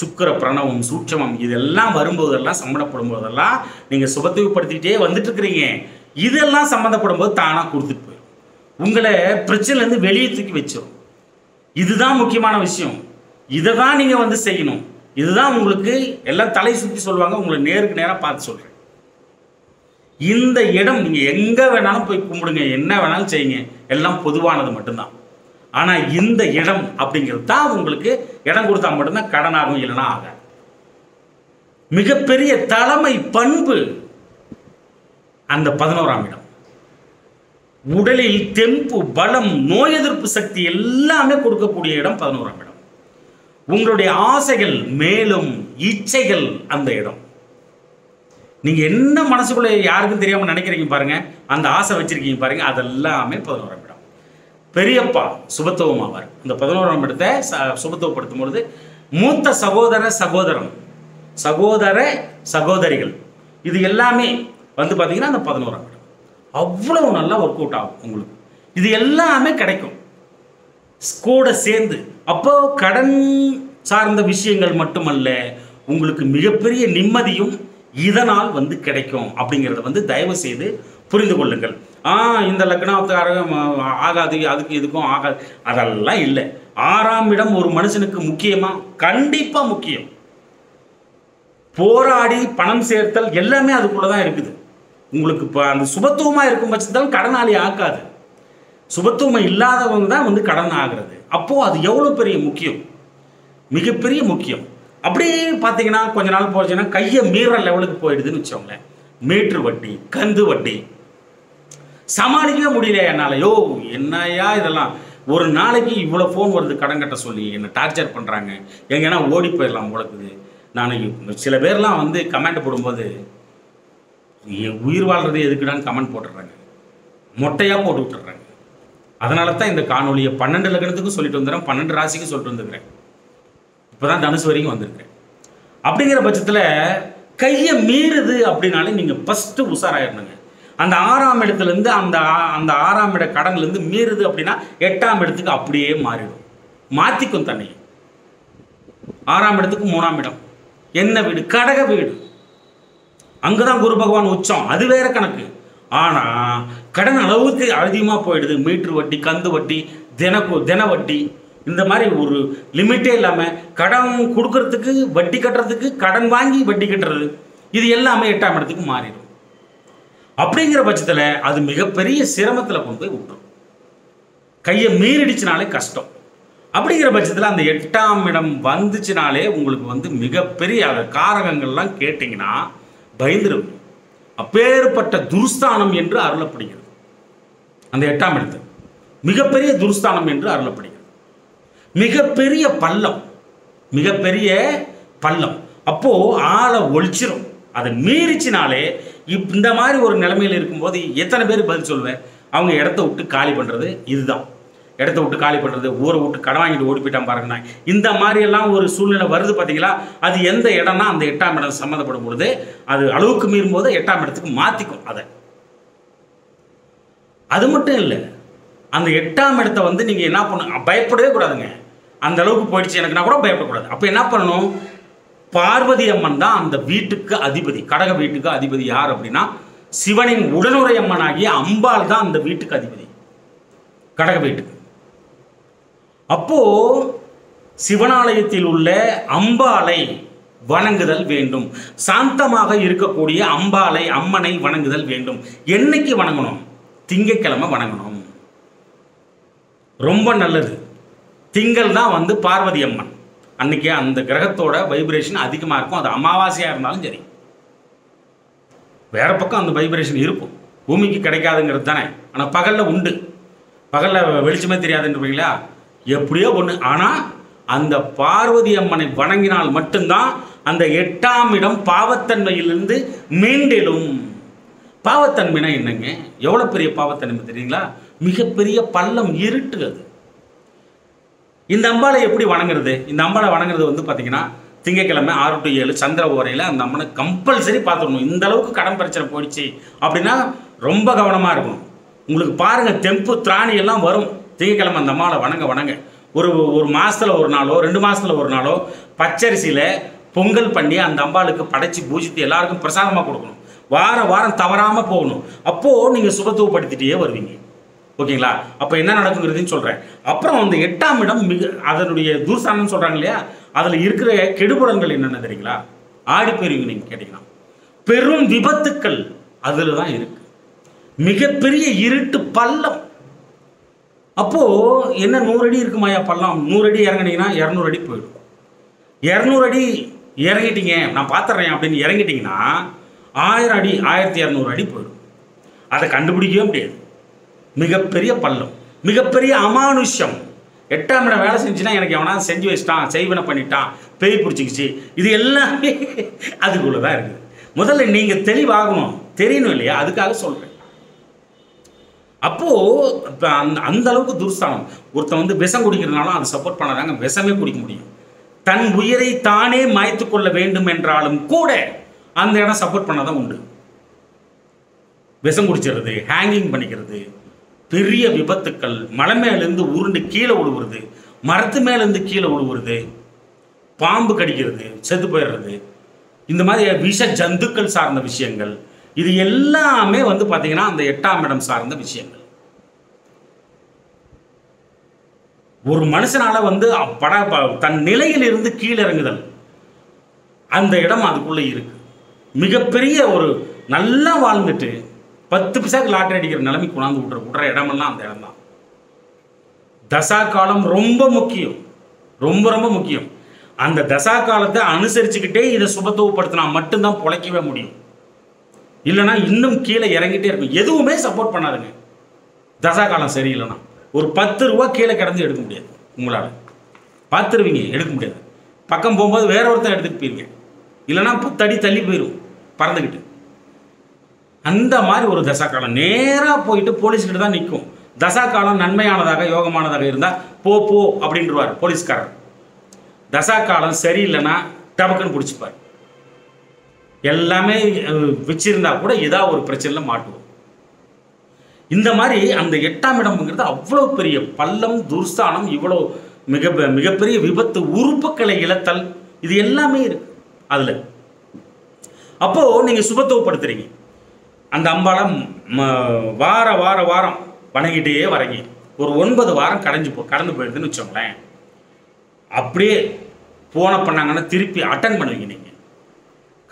Speaker 1: சுக்கிர பிரணவம், சூட்சமம் இதெல்லாம் வரும்போதெல்லாம் சம்மந்தப்படும் போதெல்லாம் நீங்கள் சுபத்துவப்படுத்திக்கிட்டே வந்துட்டு இருக்கிறீங்க. இதெல்லாம் சம்மந்தப்படும் போது தானாக கொடுத்துட்டு போயிடும், உங்களை பிரச்சனைலேருந்து வெளியே தூக்கி வச்சிடும். இதுதான் முக்கியமான விஷயம். இதை தான் நீங்கள் வந்து செய்யணும். இதுதான் உங்களுக்கு எல்லாம் தலை சுற்றி சொல்லுவாங்க, உங்களை நேருக்கு நேராக பார்த்து சொல்கிறேன். இந்த இடம் நீங்கள் எங்கே வேணாலும் போய் கும்பிடுங்க, என்ன வேணாலும் செய்யுங்க, எல்லாம் பொதுவானது மட்டும்தான். ஆனால் இந்த இடம் அப்படிங்கிறது தான் உங்களுக்கு இடம் கொடுத்தா மட்டும்தான் கடன் ஆகும், இல்லைன்னா ஆகாது. மிகப்பெரிய தலைமை பண்பு அந்த 11ஆம் இடம். உடலில் தெம்பு, பலம், நோய் எதிர்ப்பு சக்தி எல்லாமே கொடுக்கக்கூடிய இடம் 11ஆம் இடம். உங்களுடைய ஆசைகள் மேலும் இச்சைகள் அந்த இடம். நீங்க என்ன மனசுக்குள்ள யாருக்கும் தெரியாம நினைக்கிறீங்க பாருங்க, அந்த ஆசை வச்சிருக்கீங்க பாருங்க, அதெல்லாமே 11ஆம் இடம். பெரியப்பா சுபத்துவம் ஆவார். இந்த 11ஆம் இடத்தை சுபத்துவப்படுத்தும் பொழுது மூத்த சகோதர சகோதரன், சகோதர சகோதரிகள், இது எல்லாமே வந்து பார்த்தீங்கன்னா அந்த 11ஆம் இடம் அவ்வளவு நல்லா ஒர்க் அவுட் ஆகும் உங்களுக்கு. இது எல்லாமே கிடைக்கும் கூட சேர்ந்து. அப்போ கடன் சார்ந்த விஷயங்கள் மட்டுமல்ல, உங்களுக்கு மிகப்பெரிய நிம்மதியும் இதனால் வந்து கிடைக்கும் அப்படிங்கிறத வந்து தயவு செய்து புரிந்து கொள்ளுங்கள். இந்த லக்னத்துக்காரங்க ஆகாது, அதுக்கு இதுக்கும் ஆகாது, அதெல்லாம் இல்லை. 6ஆம் இடம் ஒரு மனுஷனுக்கு முக்கியமா? கண்டிப்பாக முக்கியம். போராடி பணம் சேர்த்தல் எல்லாமே அதுக்குள்ளதான் இருக்குது. உங்களுக்கு இப்போ அந்த சுபத்துவமாக இருக்கும் பட்சத்தில் கடனாளி ஆக்காது. சுபத்துவம் இல்லாதவங்க தான் வந்து கடன் ஆகிறது. அப்போது அது எவ்வளோ பெரிய முக்கியம், மிகப்பெரிய முக்கியம். அப்படியே பார்த்தீங்கன்னா கொஞ்ச நாள் போச்சுன்னா கையை மீற லெவலுக்கு போயிடுதுன்னு வச்சோங்களேன். மீட்ரு வட்டி, கந்து வட்டி சமாளிக்கவே முடியல என்னால். என்னையா இதெல்லாம், ஒரு நாளைக்கு இவ்வளோ ஃபோன் வருது கடன் கட்ட சொல்லி, என்னை டார்ச்சர் பண்ணுறாங்க, எங்கன்னா ஓடி போயிடலாம் முழக்குது. நான் சில பேர்லாம் வந்து கமெண்ட் போடும்போது உயிர் வாழ்றது எதுக்குடான்னு கமெண்ட் போட்டுடுறாங்க, மொட்டையாக போட்டு விட்டுறாங்க. அதனால தான் இந்த காணொலியை 12 லக்னத்துக்கும் சொல்லிட்டு வந்துடுறேன், 12 ராசிக்கும் சொல்லிட்டு வந்துருக்கிறேன். இப்போ தான் தனுசு வரைக்கும் வந்திருக்கேன். அப்படிங்கிற பட்சத்தில் கையை மீறுது அப்படின்னாலே நீங்கள் ஃபஸ்ட்டு உஷாராயிடணுங்க. அந்த 6ஆம் இடத்துலேருந்து அந்த 6ஆம் இட கடன்லேருந்து மீறுது அப்படின்னா 8ஆம் இடத்துக்கு அப்படியே மாறிடும், மாற்றிக்கும் தன்னை. 6ஆம் இடத்துக்கு 3ஆம் இடம் என்ன வீடு? கடக வீடு. அங்கே தான் குரு பகவான் உச்சம், அது வேற கணக்கு. ஆனால் கடன் அளவுக்கு அதிகமாக போயிடுது. மீட்ரு வட்டி, கந்து வட்டி, தின வட்டி, இந்த மாதிரி ஒரு லிமிட்டே இல்லாமல் கடன் கொடுக்கறதுக்கு, வட்டி கட்டுறதுக்கு, கடன் வாங்கி வட்டி கட்டுறது, இது எல்லாமே 8ஆம் இடத்துக்கு மாறிடும். அப்படிங்கிற பட்சத்தில் அது மிகப்பெரிய சிரமத்தில் கொண்டு போய் விட்டுரும். கையை மீறிடுச்சுனாலே கஷ்டம். அப்படிங்கிற பட்சத்தில் அந்த 8ஆம் இடம் வந்துச்சுனாலே உங்களுக்கு வந்து மிகப்பெரிய காரகங்கள்லாம் கேட்டிங்கன்னா பயந்துரும். அப்பேற்பட்ட துர்ஸ்தானம் என்று அருளப்படுகிறது. அந்த 8ஆம் இடத்து மிகப்பெரிய துர்ஸ்தானம் என்று அருளப்படுகிறது. மிகப்பெரிய பள்ளம், மிகப்பெரிய பள்ளம். அப்போ ஆளை ஒழிச்சிரும். அதை மீறிச்சினாலே இந்த மாதிரி ஒரு நிலைமையில் இருக்கும்போது எத்தனை பேர் பதில் சொல்லுவேன்? அவங்க இடத்த விட்டு காலி பண்ணுறது இதுதான். இடத்த விட்டு காலி பண்ணுறது, ஊரை விட்டு கடன் வாங்கிட்டு ஓடி போயிட்டான் பாருங்கண்ணா. இந்த மாதிரியெல்லாம் ஒரு சூழ்நிலை வருது பார்த்தீங்களா? அது எந்த இடம்னா அந்த 8ஆம் இடம் சம்மந்தப்படும் பொழுது அது அளவுக்கு மீறும் போது 8ஆம் இடத்துக்கு மாற்றிக்கும். அதை அது மட்டும் இல்லை, அந்த 8ஆம் இடத்தை வந்து நீங்கள் என்ன பண்ணணும், பயப்படவே கூடாதுங்க. அந்த அளவுக்கு போயிடுச்சு எனக்குன்னா கூட பயப்படக்கூடாது. அப்போ என்ன பண்ணணும்? பார்வதி அம்மன் தான் அந்த வீட்டுக்கு அதிபதி. கடக வீட்டுக்கு அதிபதி யார் அப்படின்னா சிவனின் உடனுரை அம்மனாகிய அம்பாள் தான் அந்த வீட்டுக்கு அதிபதி, கடக வீட்டுக்கு. அப்போ சிவனாலயத்தில் உள்ள அம்பாளை வணங்குதல் வேண்டும். சாந்தமாக இருக்கக்கூடிய அம்பாளை, அம்மனை வணங்குதல் வேண்டும். என்னைக்கு வணங்கணும்? திங்கட்கிழமை வணங்கணும். ரொம்ப நல்லது. திங்கள் தான் வந்து பார்வதி அம்மன். அன்னைக்கு அந்த கிரகத்தோட வைப்ரேஷன் அதிகமாக இருக்கும். அது அமாவாசையாக இருந்தாலும் சரி. வேற பக்கம் அந்த வைப்ரேஷன் இருக்கும், பூமிக்கு கிடைக்காதுங்கிறது தானே. ஆனால் பகலில் உண்டு. பகலில் வெளிச்சமே தெரியாதுன்றீங்களா? எப்படியோ ஒன்று. ஆனால் அந்த பார்வதி அம்மனை வணங்கினால் மட்டும்தான் அந்த 8ஆம் இடம் பாவத்தன்மையிலிருந்து மீண்டெழும். பாவத்தன்மைனா என்னங்க? எவ்வளோ பெரிய பாவத்தன்மை தெரியுங்களா? மிகப்பெரிய பள்ளம், இருட்டு. அது இந்த அம்பாளை எப்படி வணங்குறது? இந்த அம்பாளை வணங்குறது வந்து பார்த்தீங்கன்னா திங்கட்கிழமை 6 to 7 சந்திர ஓரையில் அந்த அம்மனை கம்பல்சரி பார்த்துடணும். இந்த அளவுக்கு கடன் பிரச்சனை போயிடுச்சு அப்படின்னா ரொம்ப கவனமாக இருக்கணும். உங்களுக்கு பாருங்கள், தெம்பு திராணி எல்லாம் வரும். திங்கட்கிழமை அந்த அம்மாவை வணங்க ஒரு மாதத்தில் ஒரு நாளோ 2 மாதத்தில் ஒரு நாளோ பச்சரிசியில் பொங்கல் பண்ணி அந்த அம்பாளுக்கு படைச்சி பூஜித்து எல்லாருக்கும் பிரசாதமாக கொடுக்கணும். வாரம் தவறாமல் போகணும். அப்போது நீங்கள் சுபத்துவப்படுத்திட்டே வருவீங்க. ஓகேங்களா? அப்போ என்ன நடக்குங்கிறதுன்னு சொல்கிறேன். அப்புறம் அந்த 8ஆம் இடம் அதனுடைய தூர்ஸ்தானம்னு சொல்கிறாங்க இல்லையா? அதில் இருக்கிற கெடுபலன்கள் என்னென்ன தெரியுங்களா? ஆடி பெருவீங்க. நீங்கள் கேட்டிங்கன்னா பெரும் விபத்துக்கள் அதில் தான் இருக்கு. மிகப்பெரிய இருட்டு பள்ளம். அப்போது என்ன 100 அடி இருக்குமாயா பள்ளம்? 100 அடி இறங்கினீங்கன்னா 200 அடி போயிடும். 200 அடி இறங்கிட்டீங்க, நான் பார்த்துட்றேன் அப்படின்னு இறங்கிட்டீங்கன்னா 1000 அடி 1200 அடி போயிடும். அதை கண்டுபிடிக்கவே முடியாது. மிகப்பெரிய பள்ளம், மிகப்பெரிய அமானுஷ்யம். 8ஆம் இடம் வேலை செஞ்சுன்னா எனக்கு எவனா செஞ்சு வச்சிட்டான், செய்வனை பண்ணிட்டான், பேய் பிடிச்சிக்கிச்சு, இது எல்லாமே அதுக்குள்ளே தான் இருக்குது. முதல்ல நீங்கள் தெளிவாகணும், தெரியணும் இல்லையா? அதுக்காக சொல்கிறேன். அப்போது அந்த அளவுக்கு துர்ஸ்தானம். ஒருத்தன் வந்து விஷம் குடிக்கிறதுனாலும் அது சப்போர்ட் பண்ணாதாங்க விஷமே குடிக்க முடியும். தன் உயிரை தானே மாய்த்து கொள்ள வேண்டும் என்றாலும் கூட அந்த இடம் சப்போர்ட் பண்ணாதான் உண்டு. விஷம் குடிச்சிடுறது, ஹேங்கிங் பண்ணிக்கிறது, பெரிய விபத்துக்கள், மலை மேலேருந்து உருண்டு கீழே விழுவுறது, மரத்து மேலேருந்து கீழே விழுவுறது, பாம்பு கடிக்கிறது, செத்து போயிடுறது, இந்த மாதிரி விஷ ஜந்துக்கள் சார்ந்த விஷயங்கள், இது எல்லாமே வந்து பார்த்தீங்கன்னா அந்த 8ஆம் இடம் சார்ந்த விஷயங்கள். ஒரு மனுஷனால வந்து தன் நிலையிலிருந்து கீழே இறங்குதல், அந்த இடம் அதுக்குள்ளே இருக்கு. மிகப்பெரிய ஒரு நல்லா வாழ்ந்துட்டு 10 பைசாக்கு லாட்டரி அடிக்கிற நிலைமை கொண்டாந்து விடுற இடமெல்லாம் அந்த இடம் தான். தசா காலம் ரொம்ப முக்கியம், ரொம்ப ரொம்ப முக்கியம். அந்த தசா காலத்தை அனுசரிச்சுக்கிட்டே இதை சுபத்துவப்படுத்தினா மட்டும்தான் பொழைக்கவே முடியும். இல்லைன்னா இன்னும் கீழே இறங்கிட்டே இருக்கும். எதுவுமே சப்போர்ட் பண்ணாதுங்க தசா காலம் சரியில்லைன்னா. ஒரு 10 ரூபா கீழே கிடந்து எடுக்க முடியாது உங்களால். பார்த்துருவீங்க, எடுக்க முடியாது. பக்கம் போகும்போது வேற ஒருத்தன் எடுத்துகிட்டு போயிருங்க, இல்லைன்னா 10 அடி தள்ளி போயிடும் பறந்துக்கிட்டு. அந்த மாதிரி ஒரு தசா காலம் நேராக போயிட்டு போலீஸ்கிட்ட தான் நிற்கும். தசா காலம் நன்மையானதாக யோகமானதாக இருந்தால் போ அப்படின்றவார் போலீஸ்காரர். தசா காலம் சரியில்லைன்னா டபக்குன்னு பிடிச்சிப்பார். எல்லாமே வச்சிருந்தா கூட ஏதாவது ஒரு பிரச்சனையில் மாட்டுவோம். இந்த மாதிரி அந்த 8ஆம் இடம்ங்கிறது அவ்வளோ பெரிய பள்ளம், துர்ஸ்தானம், இவ்வளோ மிகப்பெரிய விபத்து, உறுப்புக்களை இழத்தல், இது எல்லாமே இருக்கு அதில். அப்போது நீங்கள் சுபத்துவப்படுத்துறீங்க. அந்த அம்பாவை வார வார வாரம் வணங்கிட்டே வரீங்க. ஒரு 9 வாரம் கடந்து போயிடுதுன்னு வச்சோங்களேன். அப்படியே போன பண்ணாங்கன்னா திருப்பி அட்டன் பண்ணுவீங்க. நீங்கள்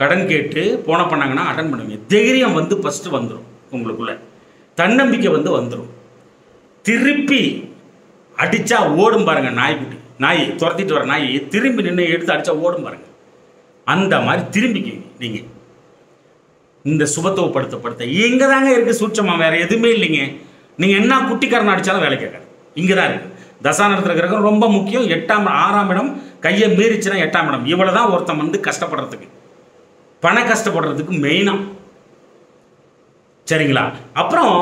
Speaker 1: கடன் கேட்டு போன பண்ணாங்கன்னா அட்டன் பண்ணுவீங்க. தைரியம் வந்து ஃபஸ்ட்டு வந்துடும் உங்களுக்குள்ள, தன்னம்பிக்கை வந்து வந்துடும். திருப்பி அடித்தா ஓடும் பாருங்கள். நாய் துரத்திட்டு வர நாய் திரும்பி நின்று எடுத்து அடித்தா ஓடும் பாருங்கள். அந்த மாதிரி திரும்பிக்குவீங்க நீங்கள். இந்த சுபத்துவப்படுத்த இங்கே தாங்க இருக்குது சூட்சமாக, வேறு எதுவுமே இல்லைங்க. நீங்கள் என்ன குட்டிக்காரன் அடித்தாலும் வேலை கேட்காது. இங்கே தான் இருக்குது. தசாநடத்தில் கிரகம் ரொம்ப முக்கியம். 6ஆம் இடம் கையை மீறிச்சுன்னா 8ஆம் இடம். இவ்வளோ தான் ஒருத்தன் வந்து கஷ்டப்படுறதுக்கு, பண கஷ்டப்படுறதுக்கு மெயினாக. சரிங்களா? அப்புறம்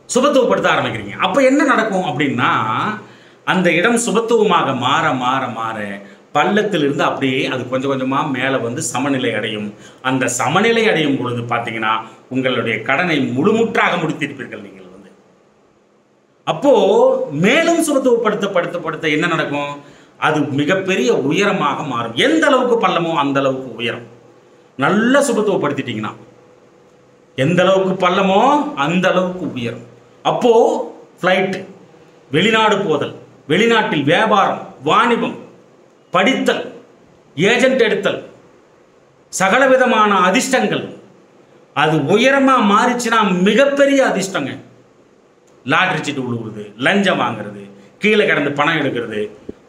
Speaker 1: சுபத்துவப்படுத்த ஆரம்பிக்கிறீங்க. அப்போ என்ன நடக்கும் அப்படின்னா, அந்த இடம் சுபத்துவமாக மாற மாற மாற பள்ளத்திலிருந்து அப்படியே அது கொஞ்சம் கொஞ்சமாக மேலே வந்து சமநிலை அடையும். அந்த சமநிலை அடையும் பொழுது பார்த்தீங்கன்னா உங்களுடைய கடனை முழுமுற்றாக முடித்திருப்பீர்கள் நீங்கள் வந்து. அப்போ மேலும் சுபத்துவப்படுத்த என்ன நடக்கும்? அது மிகப்பெரிய உயரமாக மாறும். எந்த அளவுக்கு பள்ளமோ அந்த அளவுக்கு உயரம். நல்ல சுபத்துவப்படுத்திட்டீங்கன்னா எந்த அளவுக்கு பள்ளமோ அந்த அளவுக்கு உயரும். அப்போ ஃப்ளைட், வெளிநாடு போதல், வெளிநாட்டில் வியாபாரம், வாணிபம், படித்தல், ஏஜென்ட் எடுத்தல், சகலவிதமான அதிர்ஷ்டங்கள் அது உயரமாக மாறிச்சுன்னா மிகப்பெரிய அதிர்ஷ்டங்க. லாட்ரி சீட்டு விழுவுறது, லஞ்சம் வாங்கிறது, கீழே கிடந்து பணம் எடுக்கிறது,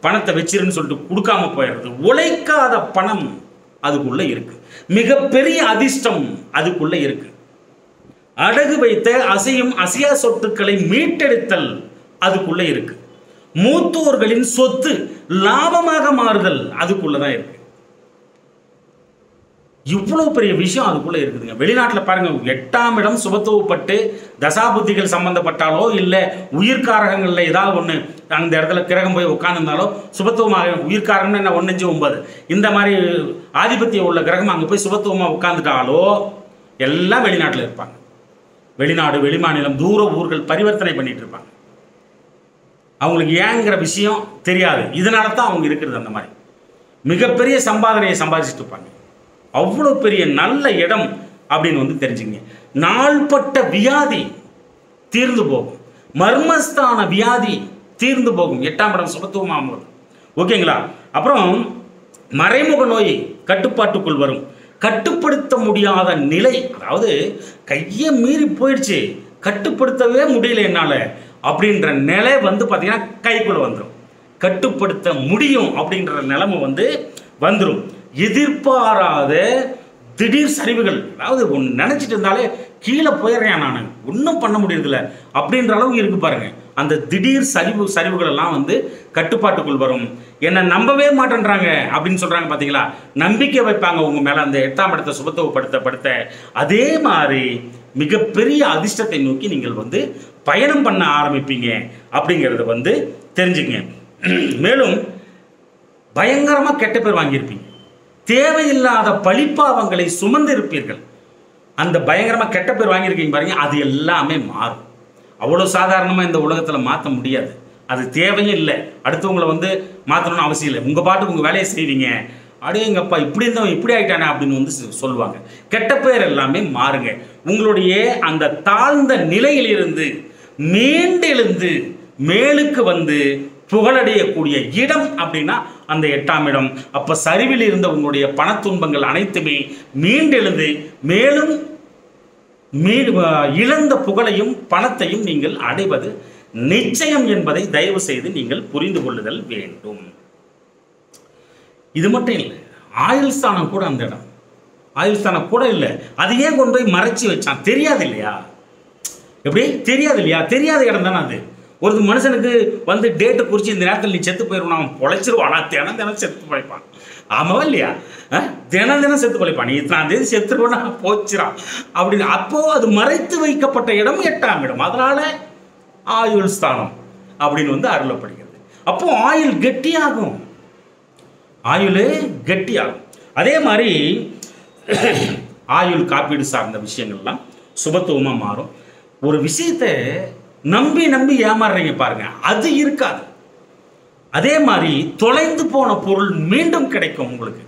Speaker 1: பணத்தை வச்சிருன்னு சொல்லிட்டு கொடுக்காம போயிடுறது, உழைக்காத பணம் அதுக்குள்ளே இருக்கு. மிகப்பெரிய அதிர்ஷ்டம் அதுக்குள்ளே இருக்கு. அடகு வைத்த அசையும் அசையா சொத்துக்களை மீட்டெடுத்தல் அதுக்குள்ளே இருக்கு. மூத்தோர்களின் சொத்து லாபமாக மாறுதல் அதுக்குள்ளதான் இருக்கு. இவ்வளவு பெரிய விஷயம் அதுக்குள்ள இருக்குதுங்க. வெளிநாட்டில் பாருங்க, 8ஆம் இடம் சுபத்துவப்பட்டு தசாபுத்திகள் சம்பந்தப்பட்டாலோ இல்லை உயிர்காரகங்களில் ஏதாவது ஒன்று அந்த இடத்துல கிரகம் போய் உட்காந்துருந்தாலோ சுபத்துவமாக, உயிர்காரகம்னு என்ன 1, 5, 9 இந்த மாதிரி ஆதிபத்தியம் உள்ள கிரகம் அங்கே போய் சுபத்துவமாக உட்காந்துட்டாலோ எல்லாம் வெளிநாட்டில் இருப்பாங்க. வெளிநாடு, வெளிமாநிலம், தூர ஊர்கள் பரிவர்த்தனை பண்ணிட்டு இருப்பாங்க. அவங்களுக்கு ஏங்கிற விஷயம் தெரியாது. இதனால தான் அவங்க இருக்கிறது அந்த மாதிரி. மிகப்பெரிய சம்பாதனையை சம்பாதிச்சுட்டு இருப்பாங்க. அவ்வளோ பெரிய நல்ல இடம் அப்படின்னு வந்து தெரிஞ்சுங்க. நாள்பட்ட வியாதி தீர்ந்து போகும். மர்மஸ்தான வியாதி தீர்ந்து போகும் 8ஆம் இடம் சுபத்துவமாகும் போது. ஓகேங்களா? அப்புறம் மறைமுக நோய் கட்டுப்பாட்டுக்குள் வரும். கட்டுப்படுத்த முடியாத நிலை, அதாவது கையை மீறி போயிடுச்சு, கட்டுப்படுத்தவே முடியல என்னால் அப்படின்ற நிலை வந்து பார்த்தீங்கன்னா கைக்குள்ள வந்துடும். கட்டுப்படுத்த முடியும் அப்படின்ற நிலைமை வந்து வந்துடும். எதிர்பாராத திடீர் சரிவுகள், அதாவது ஒன்று நினச்சிட்டு இருந்தாலே கீழே போயிடுறேன், நான் ஒன்றும் பண்ண முடியறதில்ல அப்படின்ற அளவுக்கு இருக்கு பாருங்க. அந்த திடீர் சரிவுகள் எல்லாம் வந்து கட்டுப்பாட்டுக்குள் வரும். என்னை நம்பவே மாட்டேன்றாங்க அப்படின்னு சொல்றாங்க பார்த்தீங்களா? நம்பிக்கை வைப்பாங்க உங்க மேல. அந்த 8ஆம் இடத்தை சுபத்துவப்படுத்த அதே மாதிரி மிகப்பெரிய அதிர்ஷ்டத்தை நோக்கி நீங்கள் வந்து பயணம் பண்ண ஆரம்பிப்பீங்க அப்படிங்கிறத வந்து தெரிஞ்சுங்க. மேலும் பயங்கரமாக கெட்ட பேர் வாங்கியிருப்பீங்க. தேவையில்லாத பழிப்பாவங்களை சுமந்து இருப்பீர்கள். அந்த பயங்கரமாக கெட்ட பேர் வாங்கியிருக்கீங்க பாருங்க, அது எல்லாமே மாறும். அவ்வளோ சாதாரணமாக இந்த உலகத்தில் மாற்ற முடியாது. அது தேவையும் இல்லை. அடுத்தவங்களை வந்து மாற்றணும்னு அவசியம் இல்லை. உங்கள் பாட்டுக்கு உங்கள் வேலையை செய்வீங்க. அப்படியே எங்கப்பா இப்படி இருந்தவன் இப்படி ஆகிட்டானே அப்படின்னு வந்து சொல்லுவாங்க. கெட்ட பேர் எல்லாமே மாறுங்க. உங்களுடைய அந்த தாழ்ந்த நிலையிலிருந்து மீண்டெழுந்து மேலுக்கு வந்து புகழடையக்கூடிய இடம் அப்படின்னா அந்த 8ஆம் இடம். அப்போ சரிவில் இருந்த உங்களுடைய பணத்துன்பங்கள் அனைத்துமே மீண்டெழுந்து மேலும் இழந்த புகழையும் பணத்தையும் நீங்கள் அடைவது நிச்சயம் என்பதை தயவு செய்து நீங்கள் புரிந்து கொள்ளுதல் வேண்டும். இது மட்டும் இல்லை, ஆயுள் ஸ்தானம் கூட அந்த இடம். ஆயுள் ஸ்தானம் கூட இல்லை, அது ஏன் கொண்டு போய் மறைச்சி வச்சான்? தெரியாது இல்லையா? எப்படி தெரியாது இல்லையா? தெரியாத இடம் தானே அது. ஒரு மனுஷனுக்கு வந்து டேட்டு குறித்து இந்த நேரத்தில் நீ செத்து போயிடுவான், அவன் பொழைச்சிருவான். தினம் தினம் செத்து பழைப்பான். ஆமாவா இல்லையா? தினம் தினம் செத்து பழைப்பான். நீ இத்தனாம் தேதி செத்துருவோன்னா போச்சிடான் அப்படின்னு. அப்போது அது மறைத்து வைக்கப்பட்ட இடம் 8ஆம் இடம். அதனால ஆயுள் ஸ்தானம் அப்படின்னு வந்து அருளப்படுகிறது. அப்போ ஆயுள் கெட்டியாகும். ஆயுள் கெட்டியாகும். அதே மாதிரி ஆயுள் காப்பீடு சார்ந்த விஷயங்கள்லாம் சுபத்துவமாக மாறும். ஒரு விஷயத்தை நம்பி நம்பி ஏமாறுறீங்க பாருங்க, அது இருக்காது. அதே மாதிரி தொலைந்து போன பொருள் மீண்டும் கிடைக்கும் உங்களுக்கு.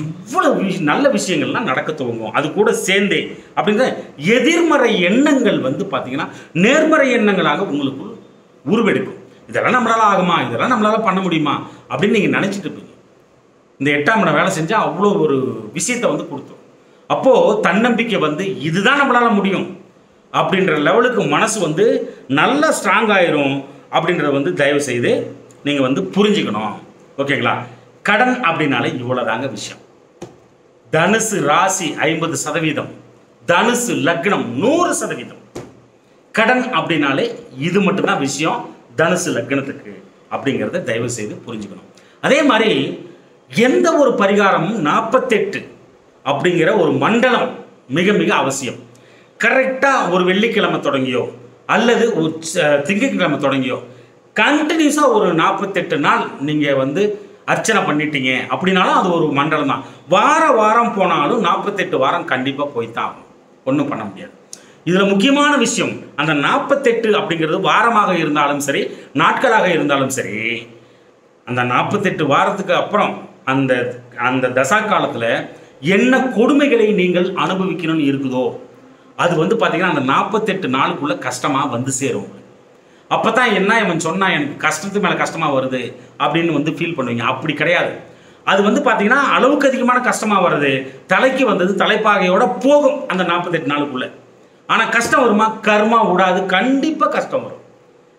Speaker 1: இவ்வளவு நல்ல விஷயங்கள்லாம் நடக்க துவங்கும். அது கூட சேர்ந்தே அப்படிங்கிற எதிர்மறை எண்ணங்கள் வந்து பார்த்தீங்கன்னா நேர்மறை எண்ணங்களாக உங்களுக்குள் உருவெடுக்கும். இதெல்லாம் நம்மளால ஆகுமா, இதெல்லாம் நம்மளால பண்ண முடியுமா அப்படின்னு நீங்கள் நினச்சிட்டு இருப்பீங்க. இந்த 8ஆம் இடம் வேலை செஞ்சால் அவ்வளோ ஒரு விஷயத்தை வந்து கொடுத்தோம். அப்போது தன்னம்பிக்கை வந்து இதுதான் நம்மளால முடியும் அப்படின்ற லெவலுக்கு மனசு வந்து நல்லா ஸ்ட்ராங் ஆயிரும் அப்படின்றத வந்து தயவு செய்து நீங்கள் வந்து புரிஞ்சுக்கணும். ஓகேங்களா? கடன் அப்படின்னாலே இவ்வளோதாங்க விஷயம். தனுசு ராசி 50%, தனுசு லக்னம் 100%. கடன் அப்படின்னாலே இது மட்டும்தான் விஷயம் தனுசு லக்னத்துக்கு அப்படிங்கிறத தயவு செய்து புரிஞ்சுக்கணும். அதே மாதிரி எந்த ஒரு பரிகாரமும் 48 அப்படிங்கிற ஒரு மண்டலம் மிக மிக அவசியம். கரெக்டாக ஒரு வெள்ளிக்கிழமை தொடங்கியோ அல்லது ஒரு திங்கட்கிழமை தொடங்கியோ கண்டினியூஸாக ஒரு 48 நாள் நீங்கள் வந்து அர்ச்சனை பண்ணிட்டீங்க அப்படின்னாலும் அது ஒரு மண்டலம் தான். வாரம் போனாலும் 48 வாரம் கண்டிப்பாக போய்த்தான் ஆகும். ஒன்றும் பண்ண முடியாது. இதில் முக்கியமான விஷயம், அந்த 48 அப்படிங்கிறது வாரமாக இருந்தாலும் சரி, நாட்களாக இருந்தாலும் சரி, அந்த 48 வாரத்துக்கு அப்புறம் அந்த அந்த தசா காலத்தில் என்ன கொடுமைகளை நீங்கள் அனுபவிக்கணும்னு இருக்குதோ அது வந்து பார்த்தீங்கன்னா அந்த 48 நாளுக்குள்ள கஷ்டமாக வந்து சேரும். அப்போ தான் என்ன இவன் சொன்னா எனக்கு கஷ்டத்துக்கு மேலே கஷ்டமாக வருது அப்படின்னு வந்து ஃபீல் பண்ணுவீங்க. அப்படி கிடையாது. அது வந்து பார்த்தீங்கன்னா அளவுக்கு அதிகமான கஷ்டமாக வருது, தலைக்கு வந்தது தலைப்பாகையோட போகும் அந்த 48 நாளுக்குள்ள. ஆனால் கஷ்டம் வருமா? கர்மா விடாது, கண்டிப்பாக கஷ்டம் வரும்.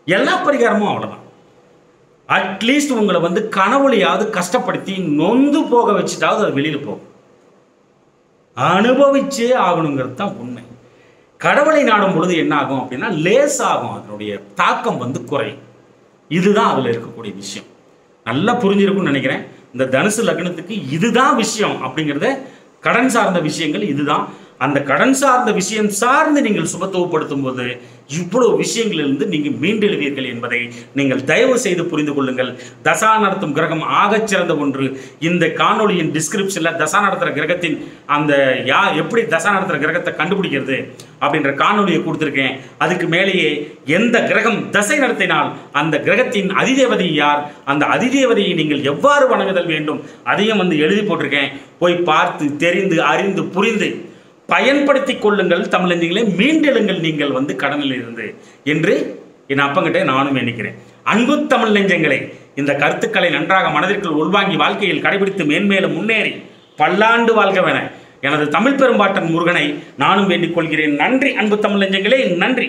Speaker 1: எல்லா பரிகாரமும் அவ்வளோதான். அட்லீஸ்ட் உங்களை வந்து கனவுலையாவது கஷ்டப்படுத்தி நொந்து போக வச்சுட்டாவது அது வெளியில் போகும். அனுபவிச்சே ஆகணுங்கிறது தான் உண்மை. கடவுளை நாடும் பொழுது என்ன ஆகும் அப்படின்னா லேசாகும், அதனுடைய தாக்கம் வந்து குறையும். இதுதான் அதில் இருக்கக்கூடிய விஷயம். நல்லா புரிஞ்சிருக்கும்னு நினைக்கிறேன். இந்த தனுசு லக்னத்துக்கு இதுதான் விஷயம் அப்படிங்கிறத, கடன் சார்ந்த விஷயங்கள் இதுதான். அந்த கடன் சார்ந்த விஷயம் சார்ந்து நீங்கள் சுபத்துவப்படுத்தும் போது இவ்வளவு விஷயங்களிலிருந்து நீங்கள் மீண்டெழுவீர்கள் என்பதை நீங்கள் தயவு செய்து புரிந்து கொள்ளுங்கள். தசா நடத்தும் கிரகம் ஆகச்சிறந்த ஒன்று. இந்த காணொலியின் டிஸ்கிரிப்ஷனில் தசா நடத்துகிற கிரகத்தின் அந்த எப்படி தசா நடத்துகிற கிரகத்தை கண்டுபிடிக்கிறது அப்படின்ற காணொலியை கொடுத்துருக்கேன். அதுக்கு மேலேயே எந்த கிரகம் தசை நடத்தினால் அந்த கிரகத்தின் அதிதேவதை யார், அந்த அதிதேவதையை நீங்கள் எவ்வாறு வணங்குதல் வேண்டும் அதையும் வந்து எழுதி போட்டிருக்கேன். போய் பார்த்து தெரிந்து அறிந்து புரிந்து பயன்படுத்திக் கொள்ளுங்கள். தமிழஞ்சங்களே, மீண்டெழுங்கள் நீங்கள் வந்து கடனில் இருந்து என்று என் அப்பங்கிட்ட நானும் நினைக்கிறேன். அன்பு தமிழ் நெஞ்சங்களே, இந்த கருத்துக்களை நன்றாக மனதிற்குள் உள்வாங்கி வாழ்க்கையில் கடைபிடித்து மேன்மேலும் முன்னேறி பல்லாண்டு வாழ்கவென எனது தமிழ் பெரும்பாட்டன் முருகனை நானும் வேண்டிக் கொள்கிறேன். நன்றி அன்பு தமிழ் நெஞ்சங்களே, நன்றி.